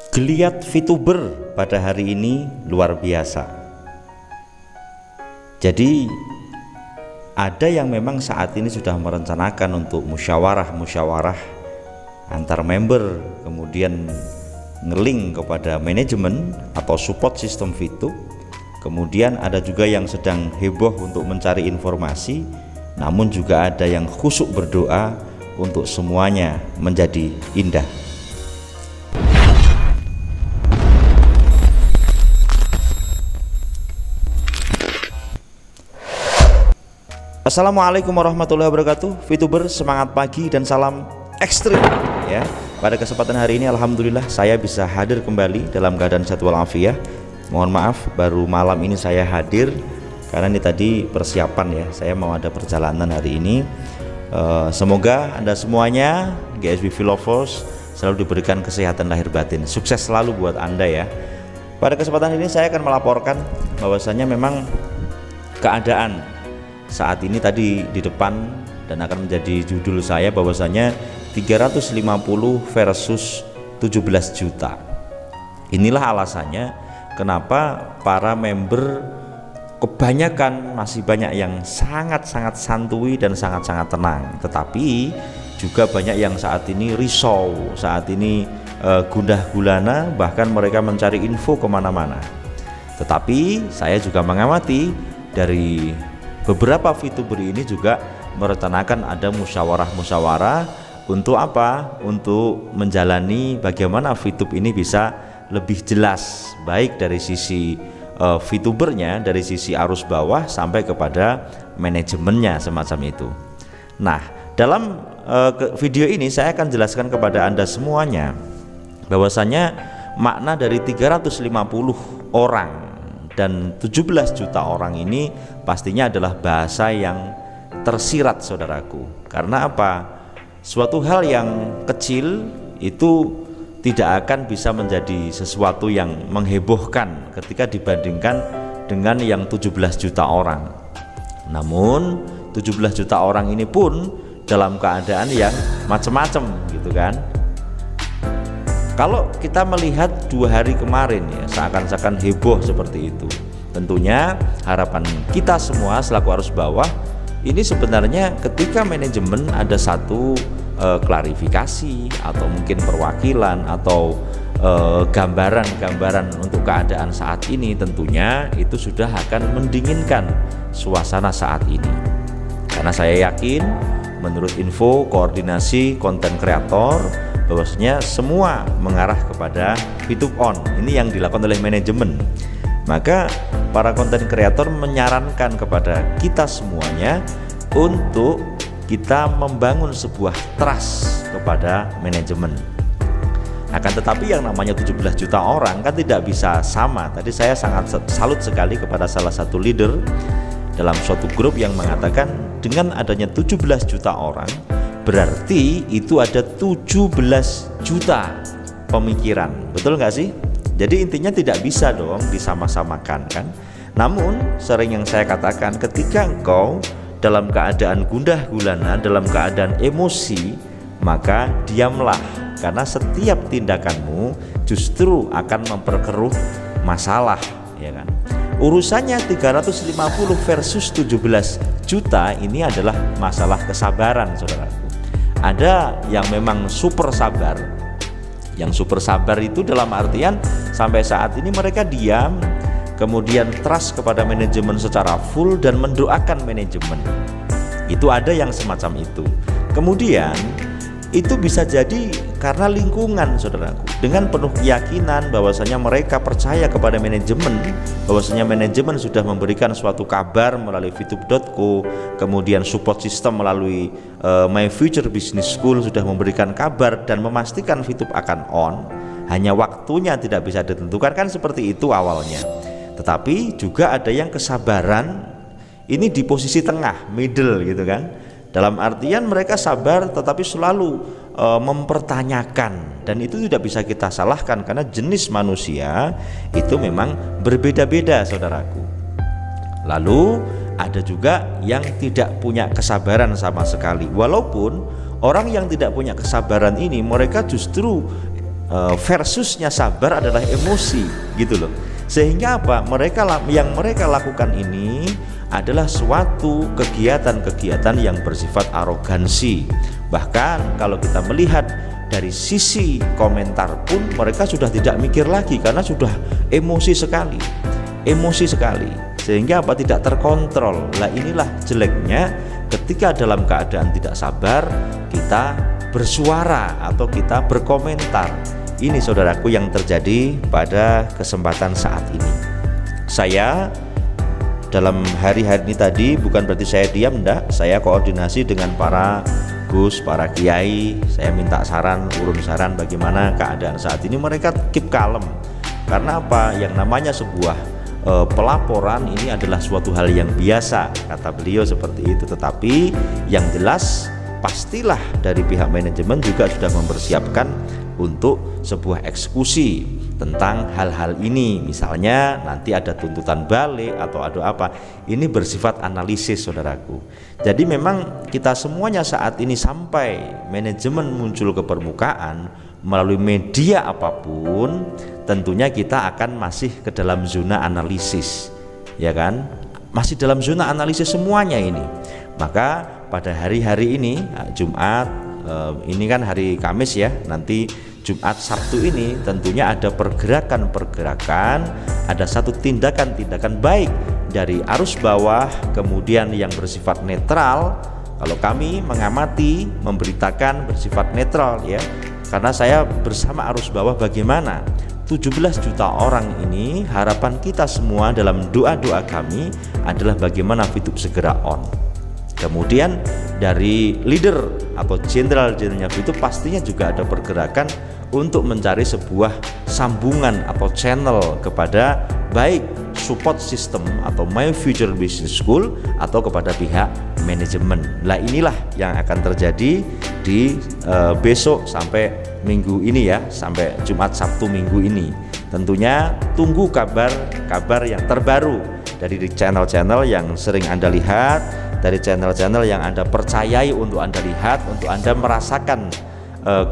Geliat VTuber pada hari ini luar biasa. Jadi ada yang memang saat ini sudah merencanakan untuk musyawarah antar member, kemudian ngelink kepada manajemen atau support sistem VTube. Kemudian ada juga yang sedang heboh untuk mencari informasi, namun juga ada yang khusyuk berdoa untuk semuanya menjadi indah. Assalamualaikum warahmatullahi wabarakatuh. VTuber semangat pagi dan salam ekstrim ya. Pada kesempatan hari ini alhamdulillah saya bisa hadir kembali dalam keadaan sehat walafiat. Mohon maaf baru malam ini saya hadir karena ini tadi persiapan ya. Saya mau ada perjalanan hari ini. Semoga Anda semuanya GSBV lovers selalu diberikan kesehatan lahir batin. Sukses selalu buat Anda ya. Pada kesempatan ini saya akan melaporkan bahwasanya memang keadaan saat ini tadi di depan dan akan menjadi judul saya bahwasanya 350 versus 17 juta. Inilah alasannya kenapa para member kebanyakan masih banyak yang sangat-sangat santuy dan sangat-sangat tenang, tetapi juga banyak yang saat ini risau, saat ini gundah gulana, bahkan mereka mencari info kemana-mana. Tetapi saya juga mengamati dari beberapa VTuber ini juga merencanakan ada musyawarah untuk apa? Untuk menjalani bagaimana VTube ini bisa lebih jelas, baik dari sisi VTubernya, dari sisi arus bawah sampai kepada manajemennya semacam itu. Nah, dalam video ini saya akan jelaskan kepada Anda semuanya bahwasanya makna dari 350 orang dan 17 juta orang ini pastinya adalah bahasa yang tersirat saudaraku. Karena apa? Suatu hal yang kecil itu tidak akan bisa menjadi sesuatu yang menghebohkan ketika dibandingkan dengan yang 17 juta orang. Namun 17 juta orang ini pun dalam keadaan yang macam-macam gitu kan. Kalau kita melihat 2 hari kemarin ya, seakan-akan heboh seperti itu. Tentunya harapan kita semua selaku arus bawah ini sebenarnya ketika manajemen ada satu klarifikasi atau mungkin perwakilan atau gambaran untuk keadaan saat ini, tentunya itu sudah akan mendinginkan suasana saat ini. Karena saya yakin menurut info koordinasi konten kreator bahwasanya semua mengarah kepada VTube on. Ini yang dilakukan oleh manajemen. Maka para konten kreator menyarankan kepada kita semuanya untuk kita membangun sebuah trust kepada manajemen. Akan tetapi yang namanya 17 juta orang kan tidak bisa sama. Tadi saya sangat salut sekali kepada salah satu leader dalam suatu grup yang mengatakan dengan adanya 17 juta orang berarti itu ada 17 juta pemikiran. Betul nggak sih? Jadi intinya tidak bisa dong disama-samakan kan. Namun sering yang saya katakan, ketika engkau dalam keadaan gundah gulana, dalam keadaan emosi, maka diamlah, karena setiap tindakanmu justru akan memperkeruh masalah ya kan. Urusannya 350 versus 17 juta ini adalah masalah kesabaran saudaraku. Ada yang memang super sabar. Yang super sabar itu dalam artian sampai saat ini mereka diam, kemudian trust kepada manajemen secara full dan mendoakan manajemen. Itu ada yang semacam itu. Kemudian itu bisa jadi karena lingkungan saudaraku, dengan penuh keyakinan bahwasanya mereka percaya kepada manajemen, bahwasanya manajemen sudah memberikan suatu kabar melalui VTube.co, kemudian support system melalui My Future Business School sudah memberikan kabar dan memastikan VTube akan on. Hanya waktunya tidak bisa ditentukan, kan seperti itu awalnya. Tetapi juga ada yang kesabaran ini di posisi tengah, middle gitu kan. Dalam artian mereka sabar tetapi selalu mempertanyakan, dan itu tidak bisa kita salahkan karena jenis manusia itu memang berbeda-beda saudaraku. Lalu ada juga yang tidak punya kesabaran sama sekali. Walaupun orang yang tidak punya kesabaran ini mereka justru versusnya sabar adalah emosi gitu loh. Sehingga apa? Yang mereka lakukan ini adalah suatu kegiatan-kegiatan yang bersifat arogansi. Bahkan kalau kita melihat dari sisi komentar pun mereka sudah tidak mikir lagi karena sudah emosi sekali. Sehingga apa? Tidak terkontrol. Lah inilah jeleknya ketika dalam keadaan tidak sabar kita bersuara atau kita berkomentar. Ini saudaraku yang terjadi pada kesempatan saat ini. Saya dalam hari-hari ini tadi bukan berarti saya diam, enggak. Saya koordinasi dengan para gus, para kiai. Saya minta saran, urun saran bagaimana keadaan saat ini. Mereka keep kalem. Karena apa? Yang namanya sebuah pelaporan ini adalah suatu hal yang biasa, kata beliau seperti itu. Tetapi yang jelas pastilah dari pihak manajemen juga sudah mempersiapkan untuk sebuah eksekusi tentang hal-hal ini. Misalnya nanti ada tuntutan balik atau ada apa. Ini bersifat analisis, saudaraku. Jadi memang kita semuanya saat ini sampai manajemen muncul ke permukaan melalui media apapun, tentunya kita akan masih ke dalam zona analisis, ya kan? Masih dalam zona analisis semuanya ini. Maka pada hari-hari ini Jumat, ini kan hari Kamis ya, nanti Jumat Sabtu ini tentunya ada pergerakan-pergerakan, ada satu tindakan-tindakan baik dari arus bawah, kemudian yang bersifat netral. Kalau kami mengamati, memberitakan bersifat netral ya, karena saya bersama arus bawah bagaimana 17 juta orang ini. Harapan kita semua dalam doa-doa kami adalah bagaimana VTube segera on. Kemudian dari leader atau jenderal-jenderalnya itu pastinya juga ada pergerakan untuk mencari sebuah sambungan atau channel kepada baik support system atau My Future Business School atau kepada pihak manajemen. Nah inilah yang akan terjadi di besok sampai minggu ini ya, sampai Jumat Sabtu minggu ini. Tentunya tunggu kabar yang terbaru dari channel-channel yang sering Anda lihat, dari channel-channel yang Anda percayai untuk Anda lihat, untuk Anda merasakan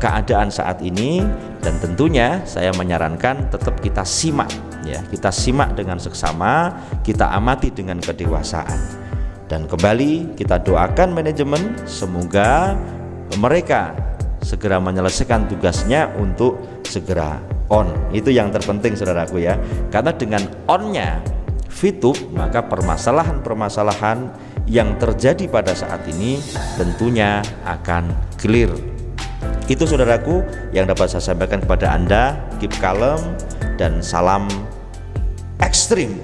keadaan saat ini. Dan tentunya saya menyarankan tetap kita simak ya, kita simak dengan seksama, kita amati dengan kedewasaan. Dan kembali kita doakan manajemen semoga mereka segera menyelesaikan tugasnya untuk segera on. Itu yang terpenting saudaraku ya, karena dengan onnya VTube maka permasalahan-permasalahan yang terjadi pada saat ini tentunya akan clear. Itu saudaraku yang dapat saya sampaikan kepada Anda. Keep calm dan salam ekstrim